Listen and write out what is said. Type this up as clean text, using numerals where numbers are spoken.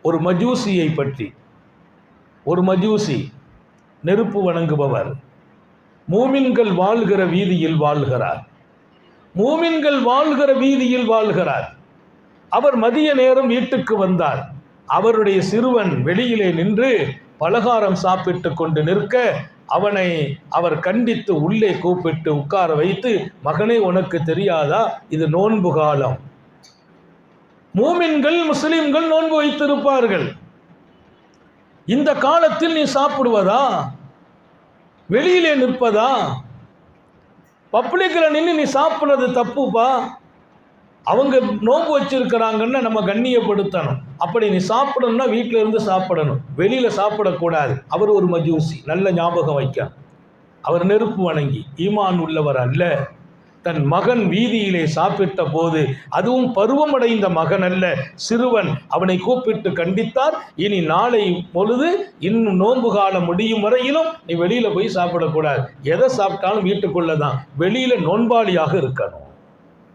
ஒரு மஜூசியை பற்றி. ஒரு மஜூசி நெருப்பு வணங்குபவர் மூமின்கள் வாழ்கிற வீதியில் வாழ்கிறார். மூமின்கள் வாழ்கிற வீதியில் வாழ்கிறார். அவர் மதிய நேரம் வீட்டுக்கு வந்தார். அவருடைய சிறுவன் வெளியிலே நின்று பலகாரம் சாப்பிட்டு கொண்டு நிற்க அவனை அவர் கண்டித்து உள்ளே கூப்பிட்டு உட்கார வைத்து, மகனே உனக்கு தெரியாதா, இது நோன்பு காலம். மூமின்கள் முஸ்லிம்கள் நோன்பு வைத்திருப்பார்கள். இந்த காலத்தில் நீ சாப்பிடுவதா, வெளியிலே நிற்பதா, பப்ளிக்ல நின்று நீ சாப்பிடுறது தப்புப்பா. அவங்க நோன்பு வச்சிருக்கிறாங்கன்னா நம்ம கண்ணியப்படுத்தணும். அப்படி நீ சாப்பிடணும்னா வீட்டில இருந்து சாப்பிடணும், வெளியில சாப்பிடக்கூடாது. அவர் ஒரு மஜூசி, நல்ல ஞாபகம் வைக்க. அவர் நெருப்பு வணங்கி ஈமான் உள்ளவர் அல்ல. தன் மகன் வீதியிலே சாப்பிட்ட போது, அதுவும் பருவமடைந்த மகன் அல்ல, சிறுவன், அவனை கூப்பிட்டு கண்டித்தார். இனி நாளை பொழுது இன்னும் நோன்பு காலம் முடியும் வரையிலும் நீ வெளியில போய் சாப்பிடக்கூடாது. எதை சாப்பிட்டாலும் வீட்டுக்குள்ளதான், வெளியில நோன்பாளியாக இருக்கணும்.